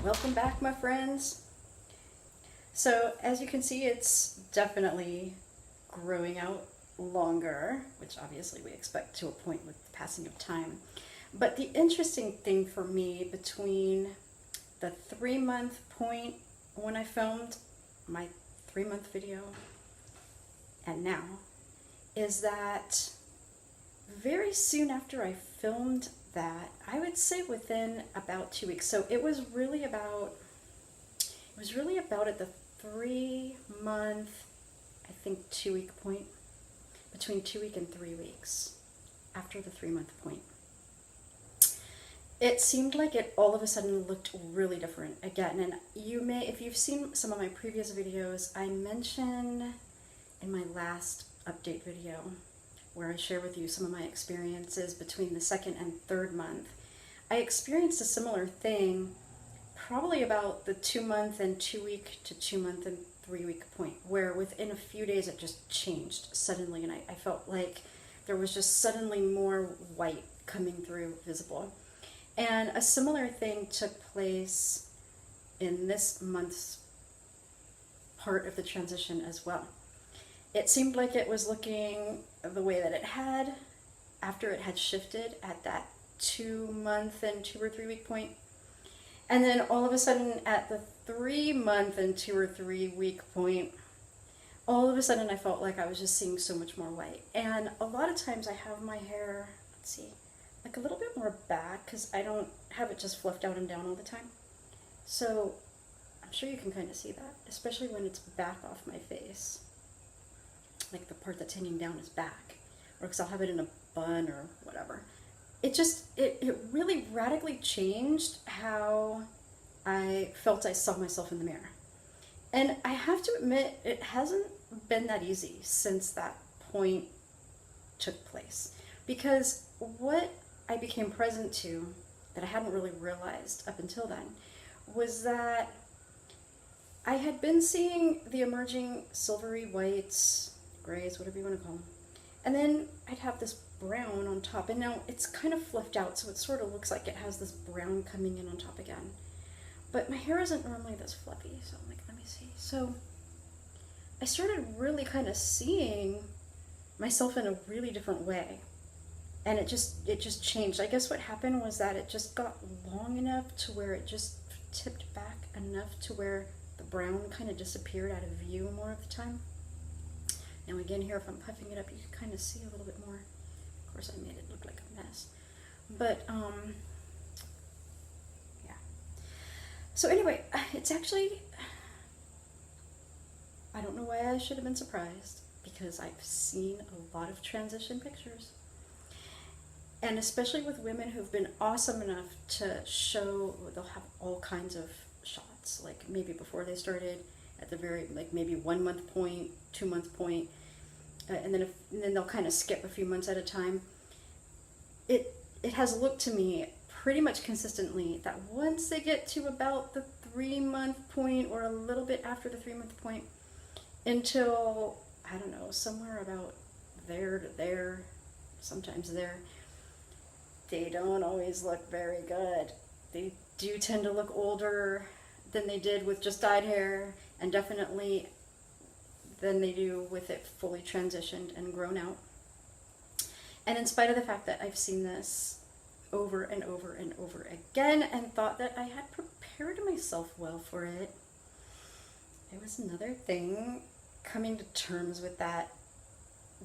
Welcome back, my friends. So as you can see, it's definitely growing out longer, which obviously we expect to a point with the passing of time. But the interesting thing for me between the 3-month point when I filmed my 3-month video and now is that very soon after I filmed that, I would say within about 2 weeks. So it was really about at the 3-month, I think 2-week point, between 2 week and 3 weeks after the 3-month point. It seemed like it all of a sudden looked really different again. And you may, if you've seen some of my previous videos, I mentioned in my last update video where I share with you some of my experiences between the 2nd and 3rd month. I experienced a similar thing probably about the 2-month and 2 week to 2-month and 3 week point, where within a few days it just changed suddenly, and I felt like there was just suddenly more white coming through visible. And a similar thing took place in this month's part of the transition as well. It seemed like it was looking the way that it had after it had shifted at that 2-month and 2 or 3 week point. And then all of a sudden at the 3-month and 2 or 3 week point, all of a sudden I felt like I was just seeing so much more white. And a lot of times I have my hair, let's see, like a little bit more back because I don't have it just fluffed out and down all the time. So I'm sure you can kind of see that, especially when it's back off my face. Like the part that's hanging down is back, or because I'll have it in a bun or whatever. It really radically changed how I felt I saw myself in the mirror. And I have to admit, it hasn't been that easy since that point took place. Because what I became present to, that I hadn't really realized up until then, was that I had been seeing the emerging silvery whites, grays, whatever you want to call them. And then I'd have this brown on top. And now it's kind of fluffed out, so it sort of looks like it has this brown coming in on top again. But my hair isn't normally this fluffy, so I'm like, let me see. So I started really kind of seeing myself in a really different way. And it just changed. I guess what happened was that it just got long enough to where it just tipped back enough to where the brown kind of disappeared out of view more of the time. Now again here, if I'm puffing it up, you can kind of see a little bit more. Of course, I made it look like a mess. But, yeah. So anyway, it's actually, I don't know why I should have been surprised, because I've seen a lot of transition pictures. And especially with women who've been awesome enough to show, they'll have all kinds of shots, like maybe before they started, at the very, like maybe 1-month point, 2-month point, and then they'll kind of skip a few months at a time. It has looked to me pretty much consistently that once they get to about the 3-month point, or a little bit after the 3-month point, until, I don't know, somewhere about there to there, sometimes there, they don't always look very good. They do tend to look older than they did with just dyed hair, and definitely than they do with it fully transitioned and grown out. And in spite of the fact that I've seen this over and over and over again and thought that I had prepared myself well for it, it was another thing coming to terms with that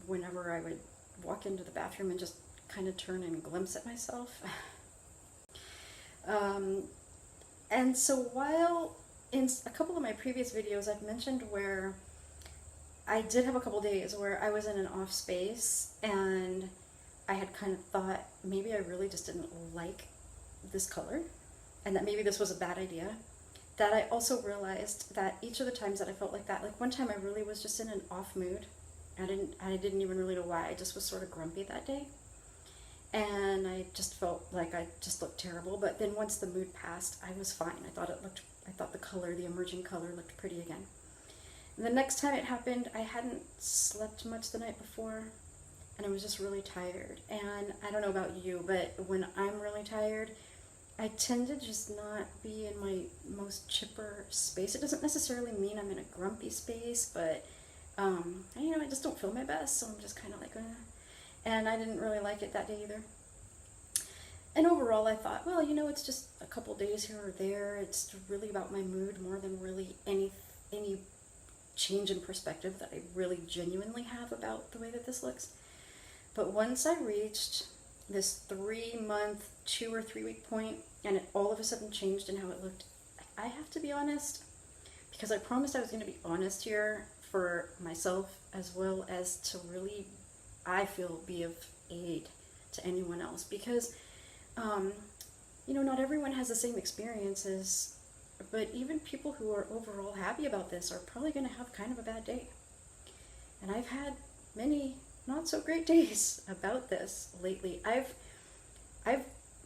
whenever I would walk into the bathroom and just kind of turn and glimpse at myself. And so while in a couple of my previous videos I've mentioned where I did have a couple days where I was in an off space and I had kind of thought maybe I really just didn't like this color and that maybe this was a bad idea, that I also realized that each of the times that I felt like that, like one time I really was just in an off mood. I didn't even really know why. I just was sort of grumpy that day. And I just felt like I just looked terrible. But then once the mood passed, I was fine. I thought the color, the emerging color, looked pretty again. And the next time it happened, I hadn't slept much the night before, and I was just really tired. And I don't know about you, but when I'm really tired, I tend to just not be in my most chipper space. It doesn't necessarily mean I'm in a grumpy space, but I just don't feel my best, so I'm just kind of like, and I didn't really like it that day either. And overall, I thought, well, it's just a couple days here or there. It's really about my mood more than really any change in perspective that I really genuinely have about the way that this looks. But once I reached this 3-month, 2 or 3 week point, and it all of a sudden changed in how it looked, I have to be honest, because I promised I was going to be honest here for myself as well as to really, I feel, be of aid to anyone else, because not everyone has the same experiences, but even people who are overall happy about this are probably going to have kind of a bad day. And I've had many not so great days about this lately. I've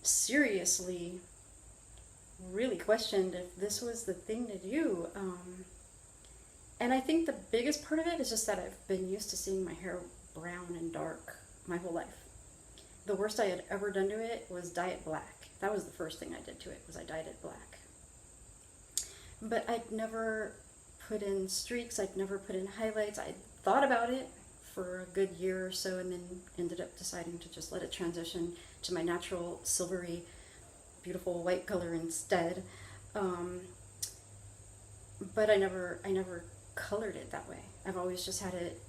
seriously really questioned if this was the thing to do. And I think the biggest part of it is just that I've been used to seeing my hair brown and dark my whole life. The worst I had ever done to it was dye it black. That was the first thing I did to it, was I dyed it black. But I'd never put in streaks, I'd never put in highlights. I thought about it for a good year or so, and then ended up deciding to just let it transition to my natural silvery, beautiful white color instead. But I never colored it that way. I've always just had it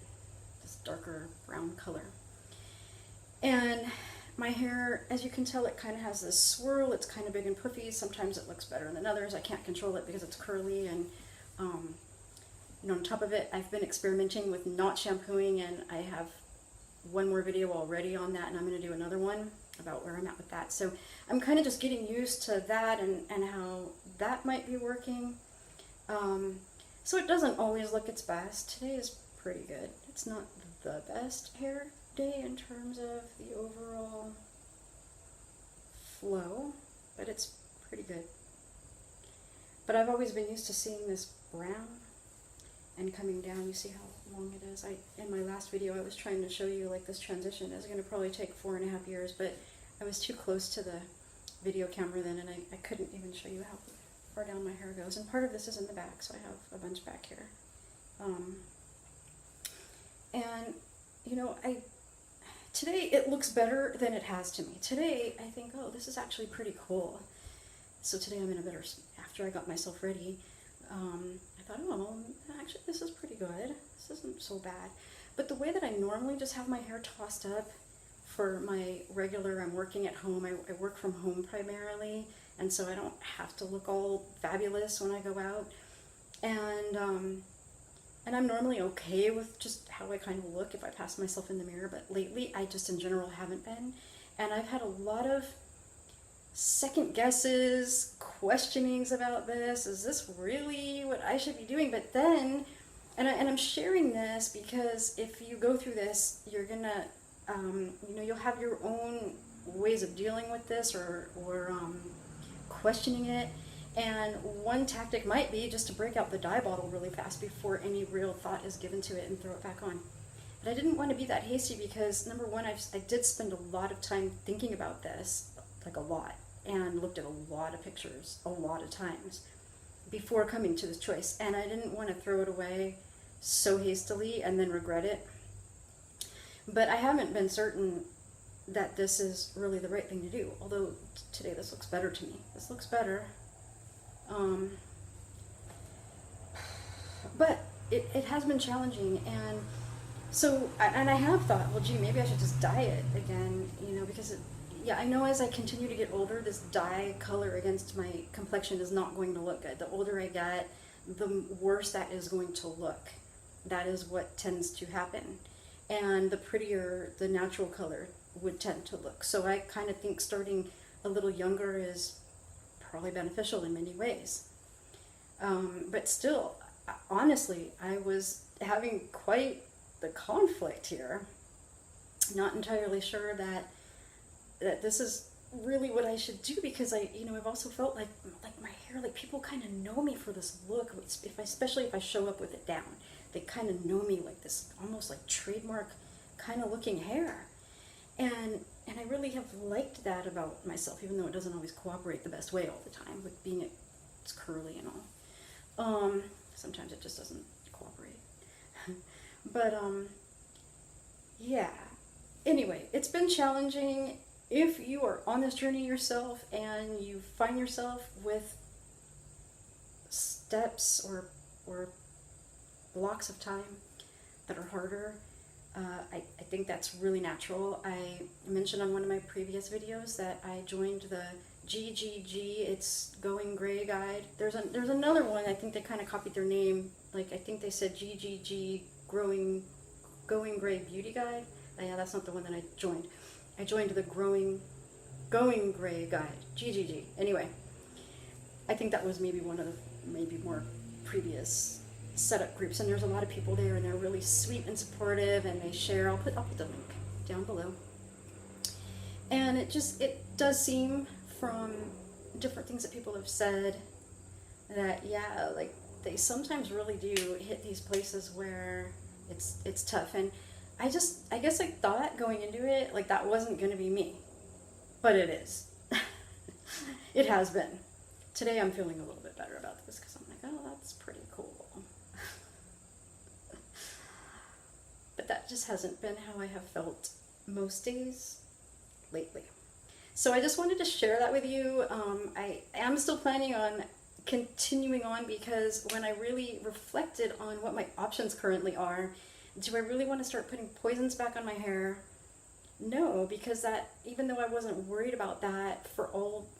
this darker brown color. And my hair, as you can tell, it kind of has this swirl. It's kind of big and puffy. Sometimes it looks better than others. I can't control it because it's curly. And on top of it, I've been experimenting with not shampooing, and I have one more video already on that, and I'm going to do another one about where I'm at with that. So I'm kind of just getting used to that and how that might be working. So it doesn't always look its best. Today is pretty good. It's not the best hair day in terms of the overall flow, but it's pretty good. But I've always been used to seeing this brown and coming down. You see how long it is. In my last video I was trying to show you like this transition is going to probably take 4.5 years, but I was too close to the video camera then, and I couldn't even show you how far down my hair goes. And part of this is in the back, so I have a bunch back here. Today it looks better than it has to me. Today I think, oh, this is actually pretty cool. So today I'm in a better, after I got myself ready, I thought, oh, well, actually this is pretty good. This isn't so bad. But the way that I normally just have my hair tossed up for my regular, I'm working at home, I work from home primarily, and so I don't have to look all fabulous when I go out. And I'm normally okay with just how I kind of look if I pass myself in the mirror, but lately I just in general haven't been. And I've had a lot of second guesses, questionings about this. Is this really what I should be doing? But then, and I'm sharing this because if you go through this, you're gonna, you'll have your own ways of dealing with this or questioning it. And one tactic might be just to break out the dye bottle really fast before any real thought is given to it and throw it back on. But I didn't want to be that hasty because, number one, I did spend a lot of time thinking about this, like a lot, and looked at a lot of pictures a lot of times before coming to this choice. And I didn't want to throw it away so hastily and then regret it. But I haven't been certain that this is really the right thing to do, although today this looks better to me. This looks better. But it has been challenging, and so, and I have thought, well, gee, maybe I should just dye it again, because I know as I continue to get older, this dye color against my complexion is not going to look good. The older I get, the worse that is going to look. That is what tends to happen. And the prettier the natural color would tend to look. So I kind of think starting a little younger is probably beneficial in many ways. But still, honestly, I was having quite the conflict here. Not entirely sure that this is really what I should do, because I've also felt like my hair, like people kind of know me for this look, especially if I show up with it down. They kind of know me like this almost like trademark kind of looking hair. And And I really have liked that about myself, even though it doesn't always cooperate the best way all the time, with being it's curly and all. Sometimes it just doesn't cooperate. But, yeah. Anyway, it's been challenging. If you are on this journey yourself and you find yourself with steps or blocks of time that are harder, I think that's really natural. I mentioned on one of my previous videos that I joined the GGG, it's Going Gray Guide. There's another one, I think they kind of copied their name. Like, I think they said GGG Going Gray Beauty Guide. Yeah, that's not the one that I joined. I joined the Going Gray Guide, GGG. Anyway, I think that was maybe one of the maybe more previous setup groups, and there's a lot of people there, and they're really sweet and supportive, and they share. I'll put the link down below. And it does seem from different things that people have said that, yeah, like, they sometimes really do hit these places where it's tough. And I guess I thought going into it, like, that wasn't going to be me, but it is. It has been. Today I'm feeling a little bit better about this because I'm like, oh, that's pretty cool. But that just hasn't been how I have felt most days lately. So I just wanted to share that with you. I am still planning on continuing on, because when I really reflected on what my options currently are, do I really want to start putting poisons back on my hair? No, because that, even though I wasn't worried about that for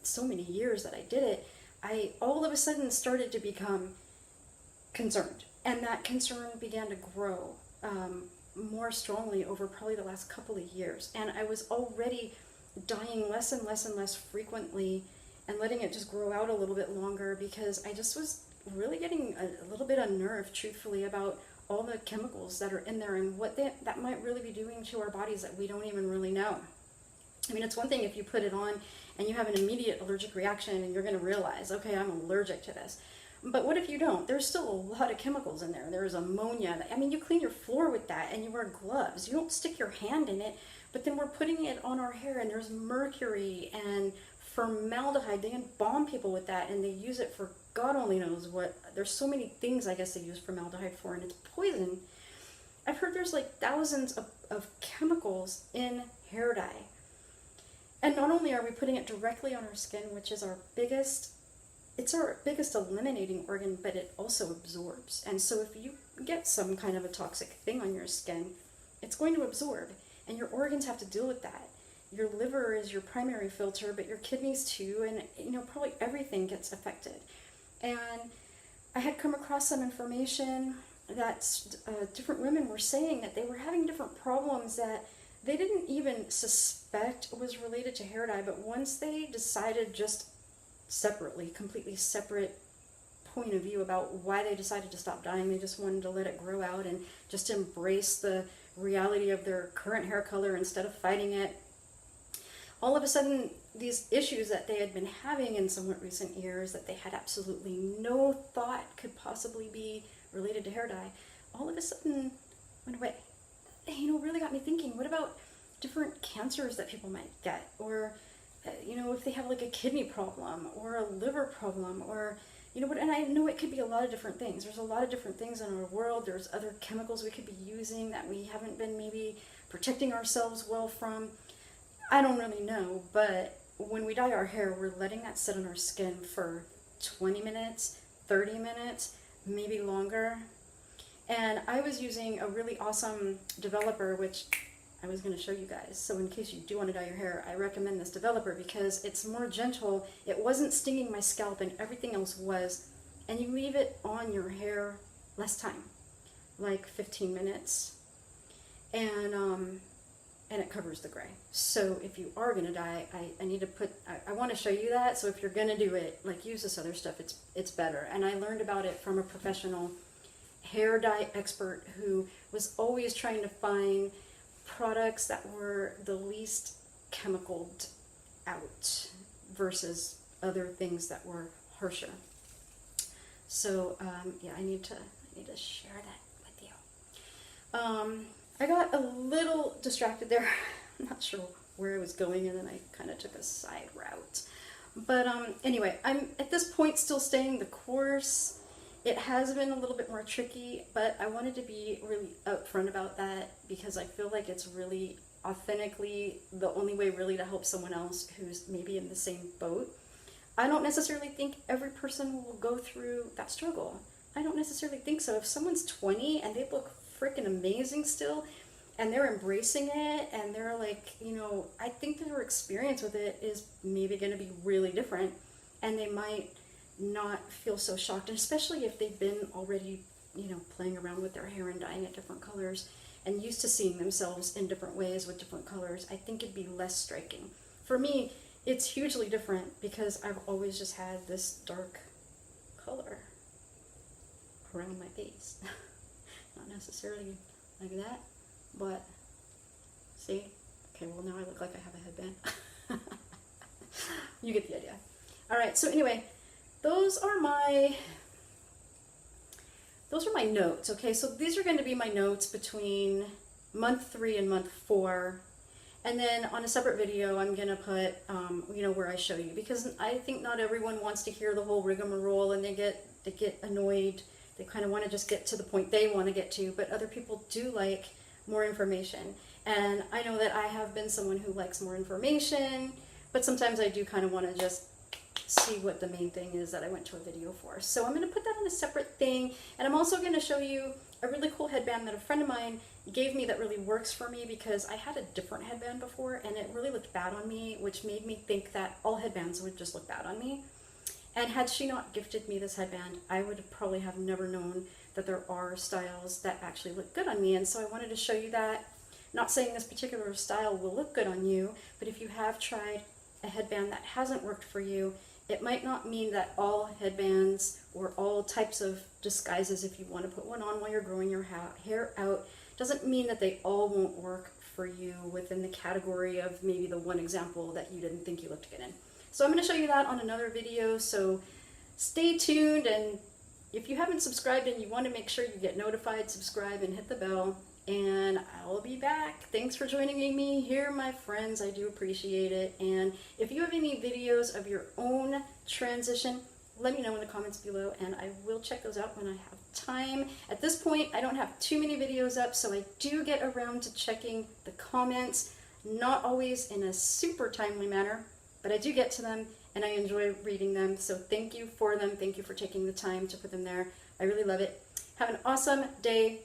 so many years that I did it, I all of a sudden started to become concerned. And that concern began to grow more strongly over probably the last couple of years. And I was already dying less and less and less frequently and letting it just grow out a little bit longer, because I just was really getting a little bit unnerved, truthfully, about all the chemicals that are in there and what that might really be doing to our bodies that we don't even really know. I mean, it's one thing if you put it on and you have an immediate allergic reaction and you're going to realize, okay, I'm allergic to this. But what if you don't? There's still a lot of chemicals in there. There's ammonia. I mean, you clean your floor with that and you wear gloves. You don't stick your hand in it, but then we're putting it on our hair, and there's mercury and formaldehyde. They embalm people with that, and they use it for God only knows what. There's so many things, I guess, they use formaldehyde for, and it's poison. I've heard there's like thousands of chemicals in hair dye. And not only are we putting it directly on our skin, which is our biggest eliminating organ, but it also absorbs. And so if you get some kind of a toxic thing on your skin, it's going to absorb, and your organs have to deal with that. Your liver is your primary filter, but your kidneys too, and probably everything gets affected. And I had come across some information that different women were saying that they were having different problems that they didn't even suspect was related to hair dye, but once they decided just separately, completely separate point of view about why they decided to stop dyeing, they just wanted to let it grow out and just embrace the reality of their current hair color instead of fighting it. All of a sudden, these issues that they had been having in somewhat recent years that they had absolutely no thought could possibly be related to hair dye, all of a sudden went away. Really got me thinking, what about different cancers that people might get? Or, if they have like a kidney problem or a liver problem, or, and I know it could be a lot of different things. There's a lot of different things in our world. There's other chemicals we could be using that we haven't been maybe protecting ourselves well from. I don't really know, but when we dye our hair, we're letting that sit on our skin for 20 minutes, 30 minutes, maybe longer. And I was using a really awesome developer, which I was going to show you guys. So in case you do want to dye your hair, I recommend this developer because it's more gentle. It wasn't stinging my scalp, and everything else was. And you leave it on your hair less time, like 15 minutes. And it covers the gray. So if you are gonna dye, I need to I want to show you that. So if you're gonna do it, like, use this other stuff, it's better. And I learned about it from a professional hair dye expert who was always trying to find products that were the least chemicaled out versus other things that were harsher. So yeah, I need to share that with you. I got a little distracted there. I'm not sure where I was going, and then I kind of took a side route. But anyway, I'm at this point still staying the course. It has been a little bit more tricky, but I wanted to be really upfront about that because I feel like it's really authentically the only way really to help someone else who's maybe in the same boat. I don't necessarily think every person will go through that struggle. I don't necessarily think so. If someone's 20 and they look freaking amazing still, and they're embracing it, and they're like, you know, I think their experience with it is maybe going to be really different, and they might not feel so shocked, and especially if they've been already, you know, playing around with their hair and dyeing it different colors and used to seeing themselves in different ways with different colors. I think it'd be less striking. For me, it's hugely different because I've always just had this dark color around my face. Not necessarily like that, but see? Okay, well now I look like I have a headband. You get the idea. All right, so anyway, those are my notes, okay? So these are going to be my notes between month 3 and month 4. And then on a separate video, I'm going to put, you know, where I show you, because I think not everyone wants to hear the whole rigmarole, and they get annoyed. They kind of want to just get to the point they want to get to, but other people do like more information. And I know that I have been someone who likes more information, but sometimes I do kind of want to just see what the main thing is that I went to a video for. So I'm going to put that on a separate thing, and I'm also going to show you a really cool headband that a friend of mine gave me that really works for me, because I had a different headband before and it really looked bad on me, which made me think that all headbands would just look bad on me. And had she not gifted me this headband, I would probably have never known that there are styles that actually look good on me. And so I wanted to show you that. Not saying this particular style will look good on you, but if you have tried a headband that hasn't worked for you, it might not mean that all headbands or all types of disguises, if you want to put one on while you're growing your hair out, doesn't mean that they all won't work for you within the category of maybe the one example that you didn't think you looked good in. So I'm going to show you that on another video, so stay tuned, and if you haven't subscribed and you want to make sure you get notified, subscribe and hit the bell, and I'll be back. Thanks for joining me here, my friends. I do appreciate it. And if you have any videos of your own transition, let me know in the comments below, and I will check those out when I have time. At this point, I don't have too many videos up, so I do get around to checking the comments, not always in a super timely manner, but I do get to them, and I enjoy reading them. So thank you for them. Thank you for taking the time to put them there. I really love it. Have an awesome day.